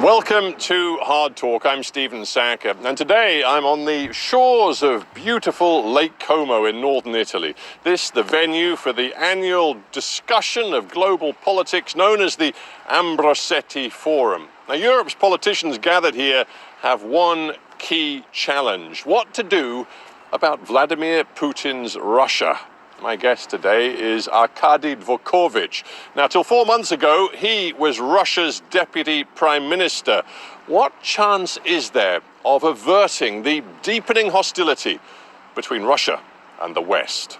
Welcome to Hard Talk. I'm Stephen Sackur, and today I'm on the shores of beautiful Lake Como in northern Italy. This, the venue for the annual discussion of global politics known as the Ambrosetti Forum. Now, Europe's politicians gathered here have one key challenge: what to do about Vladimir Putin's Russia. My guest today is Arkady Dvorkovich. Now, till 4 months ago, he was Russia's deputy prime minister. What chance is there of averting the deepening hostility between Russia and the West?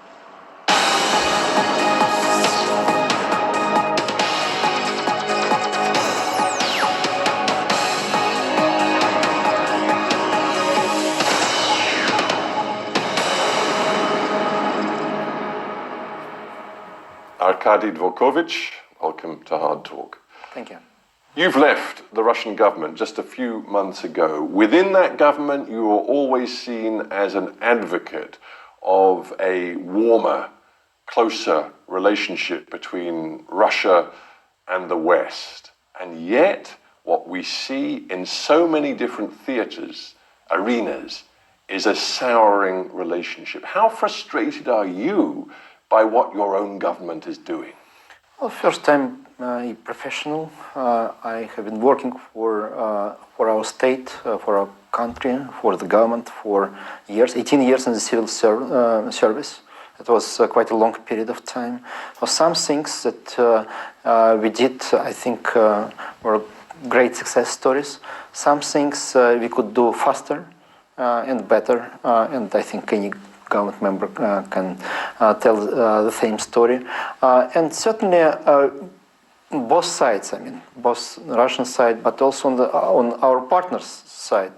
Arkady Dvorkovich, welcome to Hard Talk. Thank you. You've left the Russian government just a few months ago. Within that government, you were always seen as an advocate of a warmer, closer relationship between Russia and the West. And yet, what we see in so many different theaters, arenas, is a souring relationship. How frustrated are you by what your own government is doing? Well, first, I'm a professional. I have been working for our state, for our country, for the government for years, 18 years in the civil service. It was quite a long period of time. Some things that we did, I think, were great success stories. Some things we could do faster and better, and I think any government member can tell the same story. And certainly both sides, I mean, both Russian side, but also on our partners' side,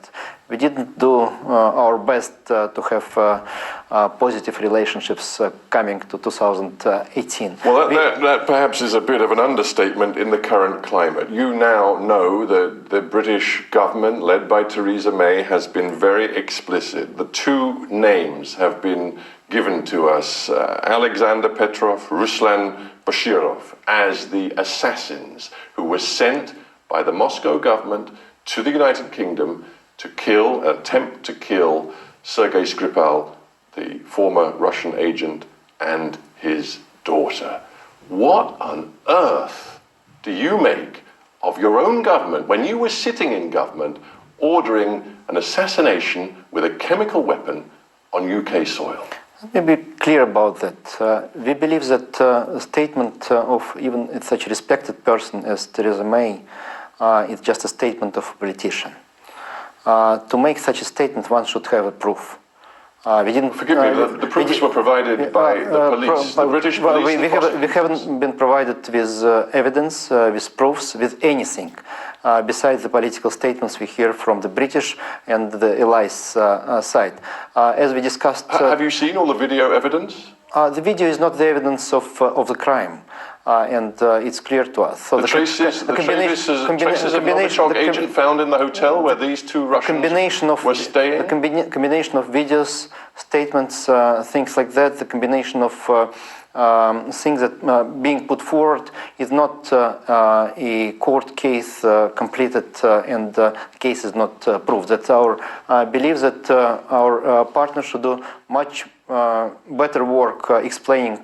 we didn't do our best to have positive relationships coming to 2018. Well, that perhaps is a bit of an understatement in the current climate. You now know that the British government, led by Theresa May, has been very explicit. The two names have been given to us, Alexander Petrov, Ruslan Bashirov, as the assassins who were sent by the Moscow government to the United Kingdom to attempt to kill Sergei Skripal, the former Russian agent, and his daughter. What on earth do you make of your own government when you were sitting in government ordering an assassination with a chemical weapon on UK soil? Let me be clear about that. We believe that a statement of even such a respected person as Theresa May is just a statement of a politician. To make such a statement, one should have a proof. We didn't. Forgive me. The proofs were provided by the police, the British police. We haven't been provided with evidence, with proofs, with anything besides the political statements we hear from the British and the allies' side. As we discussed, have you seen all the video evidence? The video is not the evidence of the crime. And it's clear to us. So the traces of a Novichok agent found in the hotel where these two Russians were staying? The combination of videos, statements, things like that, the combination of things that being put forward is not a court case completed and the case is not proved. That's our belief that our partners should do much better work explaining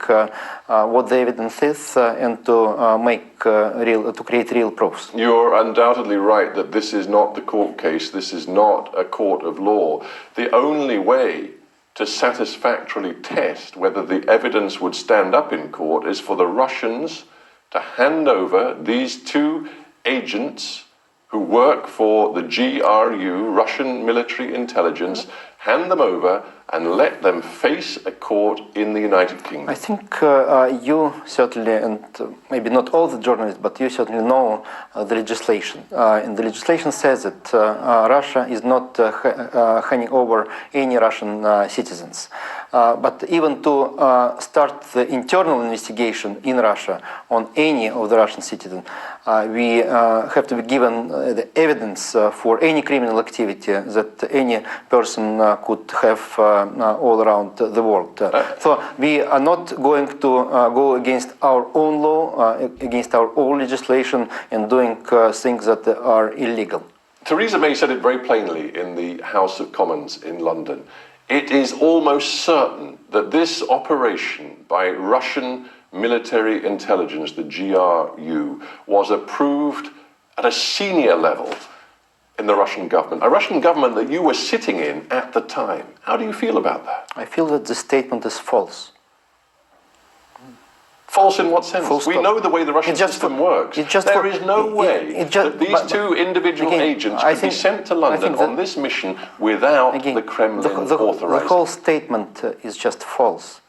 what the evidence is and to create real proofs. You're undoubtedly right that this is not the court case. This is not a court of law. The only way to satisfactorily test whether the evidence would stand up in court is for the Russians to hand over these two agents who work for the GRU, Russian military intelligence, hand them over and let them face a court in the United Kingdom. I think you certainly, and maybe not all the journalists, but you certainly know the legislation. And the legislation says that Russia is not handing over any Russian citizens. But even to start the internal investigation in Russia on any of the Russian citizens, we have to be given the evidence for any criminal activity that any person could have all around the world. So we are not going to go against our own law, against our own legislation, and doing things that are illegal. Theresa May said it very plainly in the House of Commons in London. It is almost certain that this operation by Russian military intelligence, the GRU, was approved at a senior level in the Russian government, a Russian government that you were sitting in at the time. How do you feel about that? I feel that the statement is false. False in what sense? Full We stop. know the way the Russian system works. There is no way that these two individual agents could be sent to London on this mission without the Kremlin authorizing. The whole statement is just false.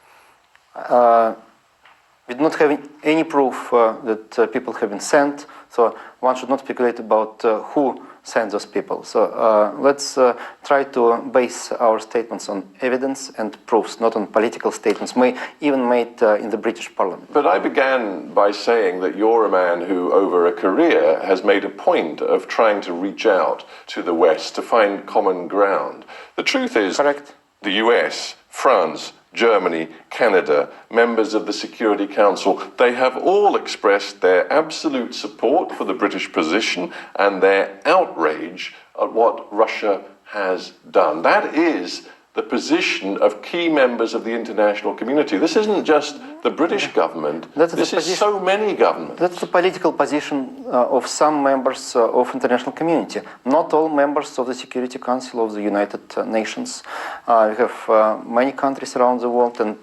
We do not have any proof that people have been sent, so one should not speculate about who sent those people. So let's try to base our statements on evidence and proofs, not on political statements, even made in the British Parliament. But I began by saying that you're a man who, over a career, has made a point of trying to reach out to the West to find common ground. The truth is, Correct. The US, France, Germany, Canada, members of the Security Council, they have all expressed their absolute support for the British position and their outrage at what Russia has done. That is the position of key members of the international community. This isn't just the British government, this is so many governments. That's the political position of some members of international community. Not all members of the Security Council of the United Nations. We have many countries around the world, and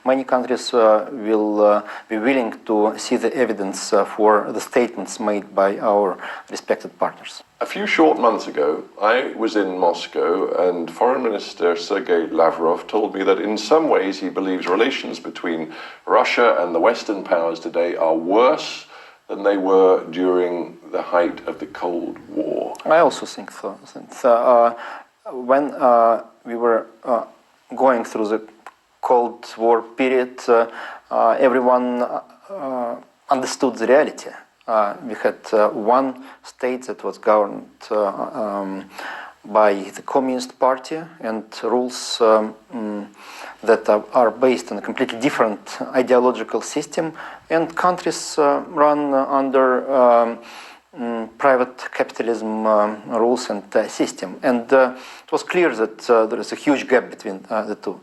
many countries will be willing to see the evidence for the statements made by our respected partners. A few short months ago, I was in Moscow, and Foreign Minister Sergei Lavrov told me that in some ways he believes relations between Russia and the Western powers today are worse than they were during the height of the Cold War. I also think so. When we were going through the Cold War period, everyone understood the reality. We had one state that was governed by the Communist Party, and rules that are based on a completely different ideological system, and countries run under private capitalism rules and system. And it was clear that there is a huge gap between the two.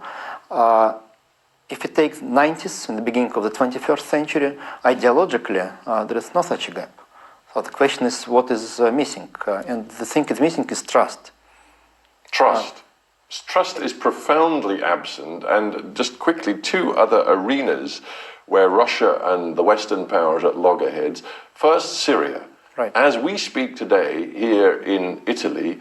If you take the 90s and the beginning of the 21st century, ideologically, there is no such a gap. So the question is, what is missing? And the thing is missing is trust. Trust. Trust is profoundly absent, and just quickly, two other arenas where Russia and the Western powers at loggerheads. First, Syria. Right. As we speak today here in Italy,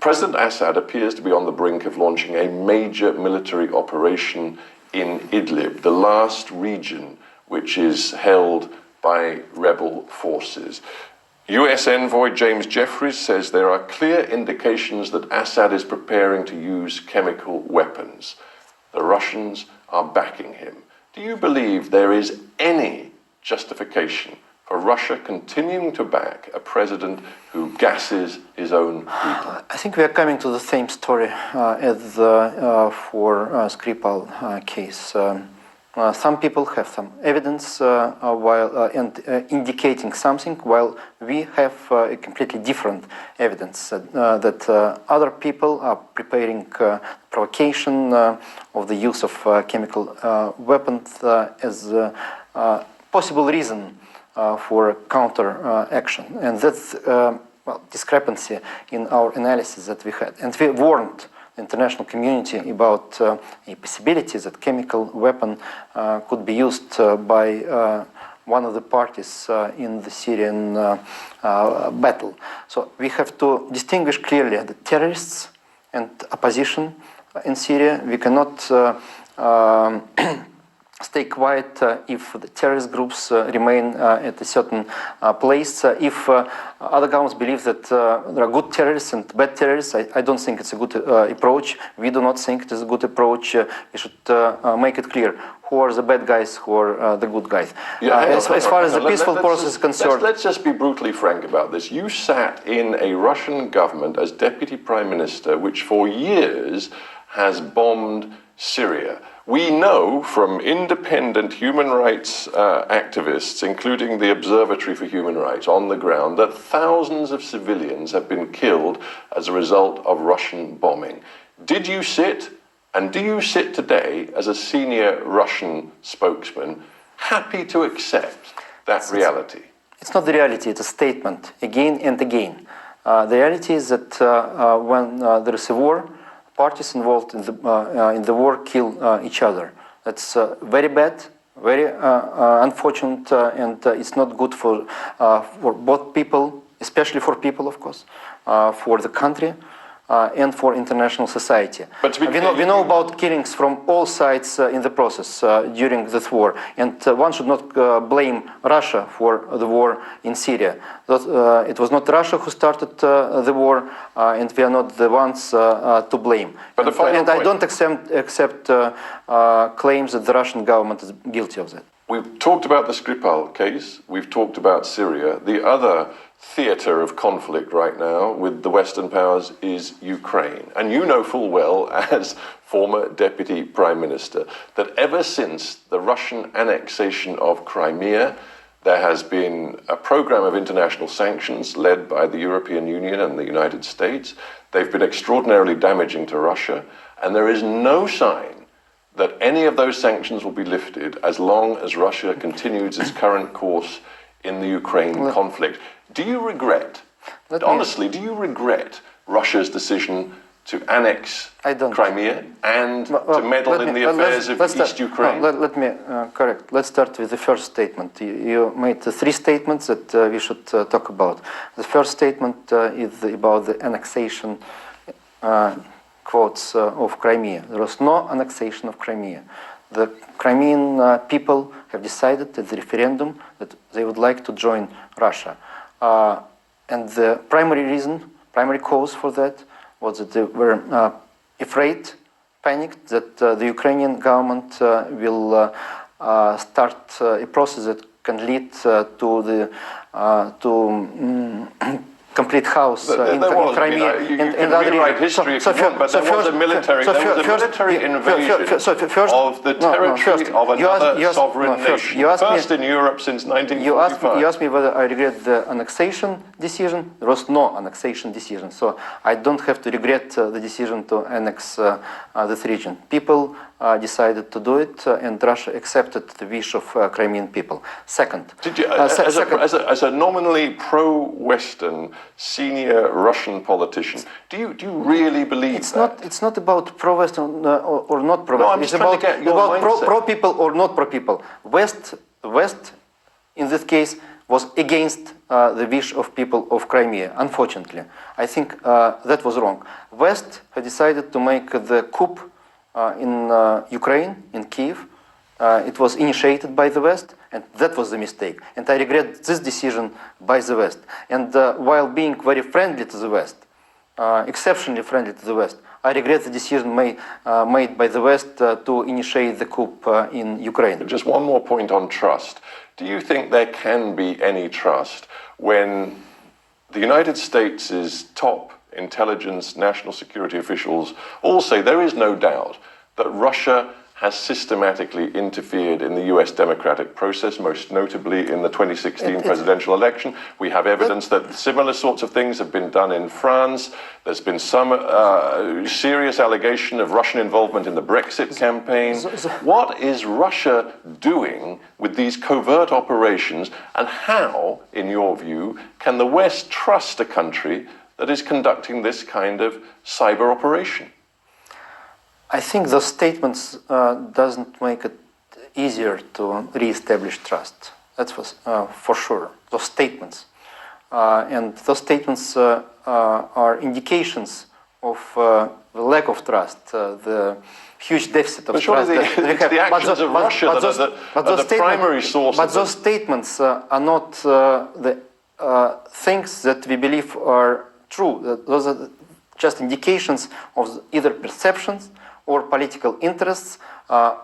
President Assad appears to be on the brink of launching a major military operation in Idlib, the last region which is held by rebel forces. US envoy James Jeffries says there are clear indications that Assad is preparing to use chemical weapons. The Russians are backing him. Do you believe there is any justification for Russia continuing to back a president who gasses his own people? I think we are coming to the same story as for Skripal case. Some people have some evidence and indicating something, while we have a completely different evidence that other people are preparing provocation of the use of chemical weapons as a possible reason for counter action. And that's discrepancy in our analysis that we had. And we warned the international community about a possibility that chemical weapon could be used by one of the parties in the Syrian battle. So we have to distinguish clearly the terrorists and opposition in Syria. We cannot stay quiet if the terrorist groups remain at a certain place. If other governments believe that there are good terrorists and bad terrorists, I don't think it's a good approach. We do not think it is a good approach. We should make it clear who are the bad guys, who are the good guys. As far as the peaceful process is concerned... Let's just be brutally frank about this. You sat in a Russian government as deputy prime minister, which for years has bombed Syria. We know from independent human rights activists, including the Observatory for Human Rights on the ground, that thousands of civilians have been killed as a result of Russian bombing. Did you sit, and do you sit today as a senior Russian spokesman, happy to accept that reality? It's not the reality, it's a statement, again and again. The reality is that when there is a war, parties involved in the war kill each other. That's very bad, very unfortunate, and it's not good for both people, especially for people, of course, for the country, and for international society. But we know about killings from all sides in the process during this war, and one should not blame Russia for the war in Syria. It was not Russia who started the war, and we are not the ones to blame. But I don't accept claims that the Russian government is guilty of that. We've talked about the Skripal case, we've talked about Syria. The other theatre of conflict right now with the Western powers is Ukraine. And you know full well, as former deputy prime minister, that ever since the Russian annexation of Crimea, there has been a program of international sanctions led by the European Union and the United States. They've been extraordinarily damaging to Russia, and there is no sign that any of those sanctions will be lifted as long as Russia continues its current course in the Ukraine conflict. Do you regret, honestly, do you regret Russia's decision to annex Crimea and to meddle in the affairs of East Ukraine? Let me correct. Let's start with the first statement. You made three statements that we should talk about. The first statement is about the annexation quotes of Crimea. There was no annexation of Crimea. The Crimean people have decided at the referendum that they would like to join Russia. And the primary cause for that was that they were afraid, panicked, that the Ukrainian government will start a process that can lead to complete chaos in Crimea and other regions. But there was a military invasion of the territory of another sovereign nation, first in Europe since 1945. You asked me whether I regret the annexation decision. There was no annexation decision, so I don't have to regret the decision to annex this region. People decided to do it, and Russia accepted the wish of Crimean people. Second, did you, as a nominally pro-Western senior Russian politician, do you really believe it's not about pro-Western or not pro-Western. No, I'm just trying to get your mindset. Pro-people or not pro-people. West, in this case, was against the wish of people of Crimea, unfortunately. I think that was wrong. West had decided to make the coup in Ukraine, in Kiev. It was initiated by the West, and that was the mistake. And I regret this decision by the West. And while being very friendly to the West, exceptionally friendly to the West, I regret the decision made by the West to initiate the coup in Ukraine. Just one more point on trust. Do you think there can be any trust when the United States' top intelligence, national security officials all say there is no doubt that Russia has systematically interfered in the US democratic process, most notably in the 2016 presidential election? We have evidence that similar sorts of things have been done in France. There's been some serious allegation of Russian involvement in the Brexit campaign. What is Russia doing with these covert operations, and how, in your view, can the West trust a country that is conducting this kind of cyber operation? I think those statements doesn't make it easier to re-establish trust. That's for sure. Those statements. And those statements are indications of the lack of trust, the huge deficit of But surely trust that we have. the actions of Russia that are the primary source But of those statements are not the things that we believe are true. Those are just indications of either perceptions or political interests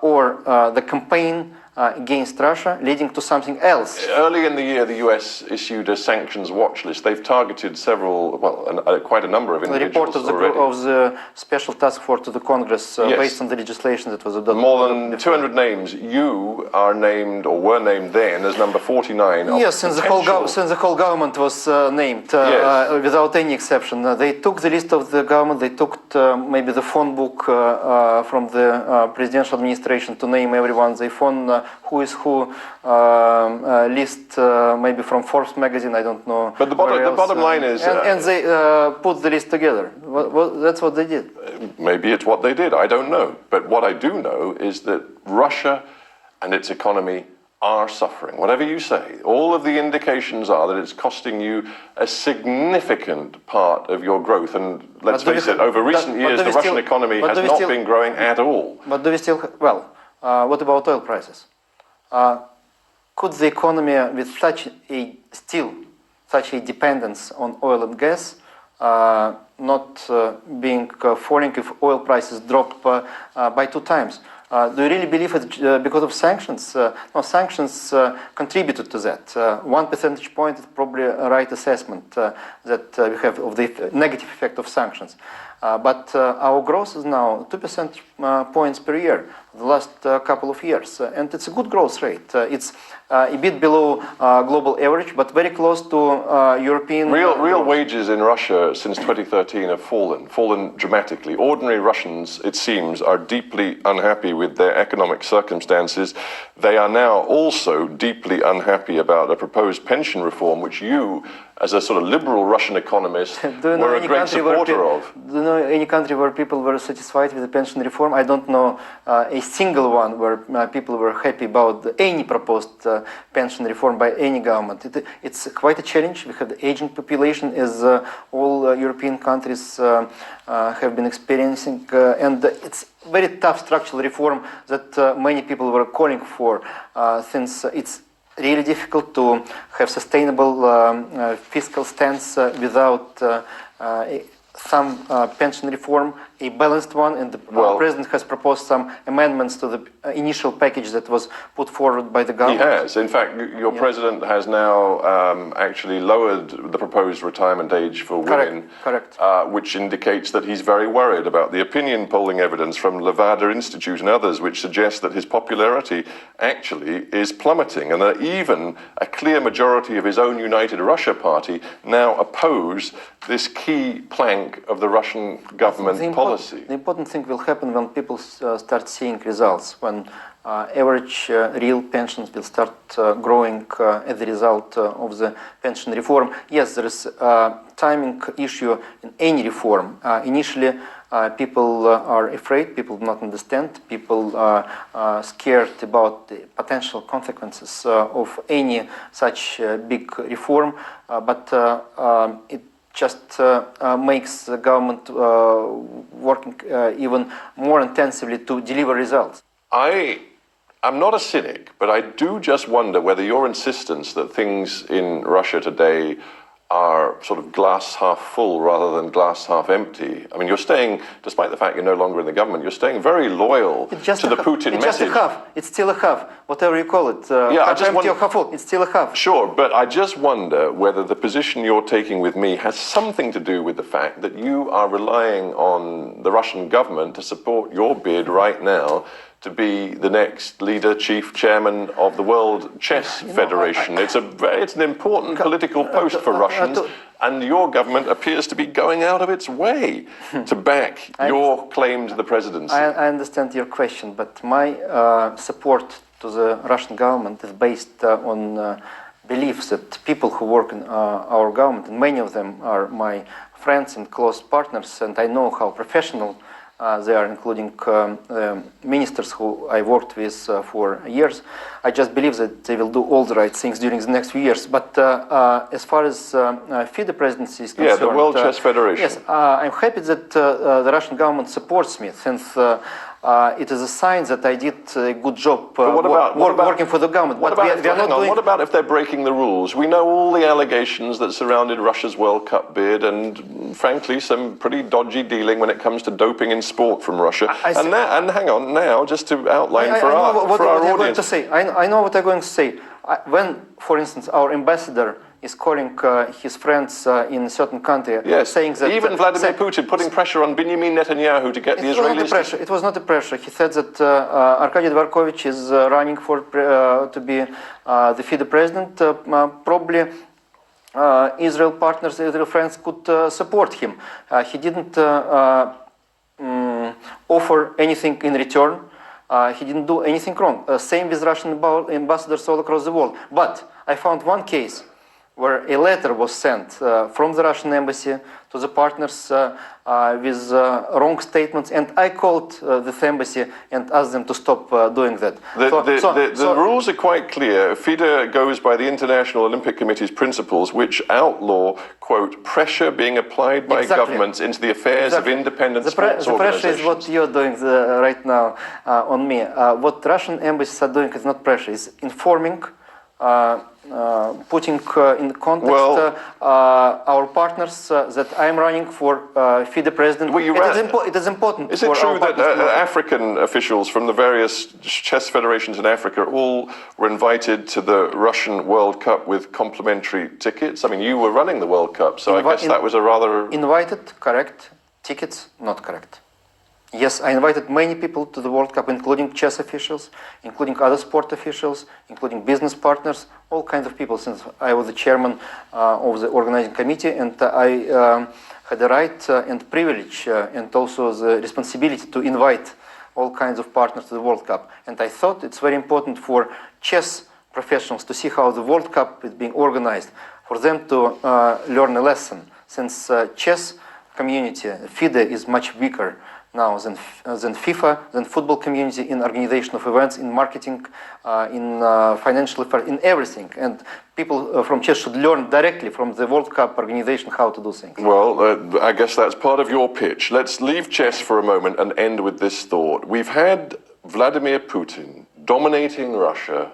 or the campaign against Russia leading to something else. Early in the year, the US issued a sanctions watch list. They've targeted several, well, quite a number of The individuals report of the Special Task Force to the Congress Yes. based on the legislation that was adopted. More than 200 names. You are named, or were named then, as number 49. Yes, since the whole government was named Yes. without any exception. They took the list of the government, they took maybe the phone book from the presidential administration to name everyone. They phone who is who list maybe from Forbes magazine, I don't know. But the bottom line is... And they put the list together. That's what they did. Maybe it's what they did, I don't know. But what I do know is that Russia and its economy are suffering. Whatever you say, all of the indications are that it's costing you a significant part of your growth. And let's face it, over recent years, the Russian economy has not been growing at all. But do we still... Well, what about oil prices? Could the economy with such a dependence on oil and gas not being falling if oil prices drop by 2 times? Do you really believe it because of sanctions? No, sanctions contributed to that. 1 percentage point is probably a right assessment that we have of the negative effect of sanctions. But our growth is now 2 percentage points per year, the last couple of years. And it's a good growth rate. It's a bit below global average, but very close to European... Real wages in Russia since 2013 have fallen dramatically. Ordinary Russians, it seems, are deeply unhappy with their economic circumstances. They are now also deeply unhappy about a proposed pension reform, which you, as a sort of liberal Russian economist, were a great supporter of. Do you know any country where people were satisfied with the pension reform? I don't know a single one where people were happy about any proposed pension reform by any government. It's quite a challenge. We have the aging population, as all European countries have been experiencing, and it's very tough structural reform that many people were calling for, since it's really difficult to have sustainable fiscal stance without some pension reform, a balanced one, and the president has proposed some amendments to the initial package that was put forward by the government. He has. In fact, your president has now actually lowered the proposed retirement age for women, Correct. Which indicates that he's very worried about the opinion polling evidence from Levada Institute and others, which suggests that his popularity actually is plummeting, and that even a clear majority of his own United Russia party now oppose this key plank of the Russian government policy. The important thing will happen when people start seeing results, when average real pensions will start growing as a result of the pension reform. Yes, there is a timing issue in any reform. Initially, people are afraid, people do not understand, people are scared about the potential consequences of any such big reform, but it just makes the government working even more intensively to deliver results. I'm not a cynic, but I do just wonder whether your insistence that things in Russia today are sort of glass half full rather than glass half empty. I mean, you're staying, despite the fact you're no longer in the government, you're staying very loyal to the Putin message. It's just a half. It's still a half, whatever you call it. Half empty or half full, it's still a half. Sure, but I just wonder whether the position you're taking with me has something to do with the fact that you are relying on the Russian government to support your bid right now to be the next leader, chief chairman of the World Chess Federation. It's an important political post for Russians, and your government appears to be going out of its way to back your claim to the presidency. I understand your question, but my support to the Russian government is based on beliefs that people who work in our government, and many of them are my friends and close partners, and I know how professional there, including ministers who I worked with for years. I just believe that they will do all the right things during the next few years. But as far as FIDE presidency is concerned, the World Chess Federation. Yes, I'm happy that the Russian government supports me, since it is a sign that I did a good job working for the government. What about if they're breaking the rules? We know all the allegations that surrounded Russia's World Cup bid, and frankly, some pretty dodgy dealing when it comes to doping in sport from Russia. And hang on, now, just to outline for our audience. I know what I'm going to say. When, for instance, our ambassador is calling his friends in a certain country, saying that... Even Vladimir Putin putting pressure on Benjamin Netanyahu to get the Israelis... It was not a pressure. He said that Arkady Dvorkovich is running to be the FIDE president. Probably Israel partners, Israel friends could support him. He didn't offer anything in return. He didn't do anything wrong. Same with Russian ambassadors all across the world. But I found one case where a letter was sent from the Russian embassy to the partners with wrong statements, and I called this embassy and asked them to stop doing that. The rules are quite clear. FIDE goes by the International Olympic Committee's principles, which outlaw, quote, pressure being applied by governments into the affairs of independent sports organizations. The pressure is what you're doing right now on me. What Russian embassies are doing is not pressure, it's informing, putting in context our partners that I'm running for FIDE president. It is important. Is it true that African officials from the various chess federations in Africa all were invited to the Russian World Cup with complimentary tickets? I mean, you were running the World Cup, so I guess that was a rather... Invited, correct. Tickets, not correct. Yes, I invited many people to the World Cup, including chess officials, including other sport officials, including business partners, all kinds of people, since I was the chairman of the organizing committee, and I had the right and privilege and also the responsibility to invite all kinds of partners to the World Cup. And I thought it's very important for chess professionals to see how the World Cup is being organized, for them to learn a lesson, since chess community, FIDE, is much weaker now than FIFA, than football community in organization of events, in marketing, in financial affairs, in everything. And people from chess should learn directly from the World Cup organization how to do things. Well, I guess that's part of your pitch. Let's leave chess for a moment and end with this thought. We've had Vladimir Putin dominating Russia,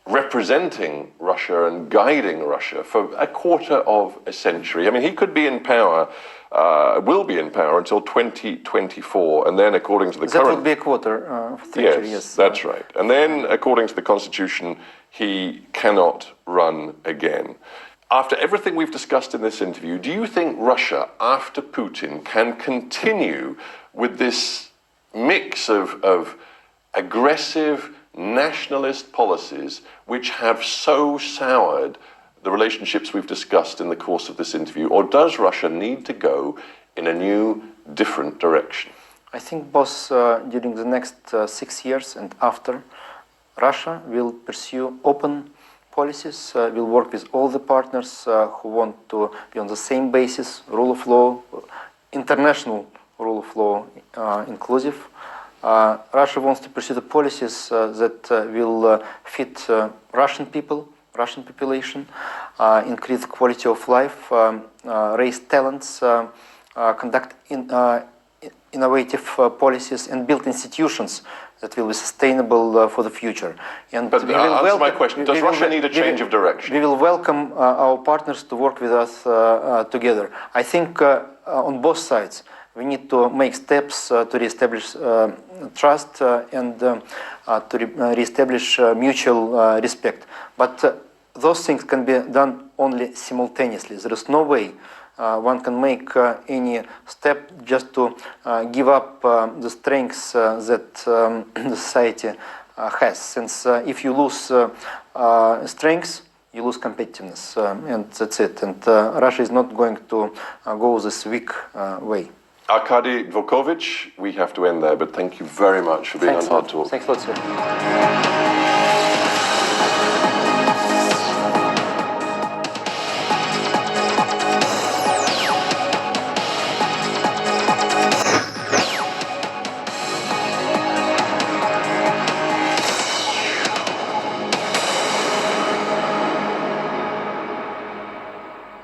representing Russia and guiding Russia for a quarter of a century. I mean, he could be in power, will be in power until 2024, and then according to the current... That would be a quarter of a century, yes. That's right. And then, according to the Constitution, he cannot run again. After everything we've discussed in this interview, do you think Russia, after Putin, can continue with this mix of aggressive nationalist policies which have so soured the relationships we've discussed in the course of this interview? Or does Russia need to go in a new, different direction? I think both during the next 6 years and after, Russia will pursue open policies, will work with all the partners who want to be on the same basis, rule of law, international rule of law inclusive. Russia wants to pursue the policies that will fit Russian people, Russian population, increase quality of life, raise talents, conduct innovative policies, and build institutions that will be sustainable for the future. And but answer my question, does Russia need a change of direction? We will welcome our partners to work with us together. I think on both sides, we need to make steps to reestablish trust and to reestablish mutual respect. But those things can be done only simultaneously. There is no way one can make any step just to give up the strengths that the society has. Since if you lose strengths, you lose competitiveness, and that's it. And Russia is not going to go this weak way. Arkady Dvorkovich, we have to end there, but thank you very much for being on HARDtalk. Thanks a lot, sir.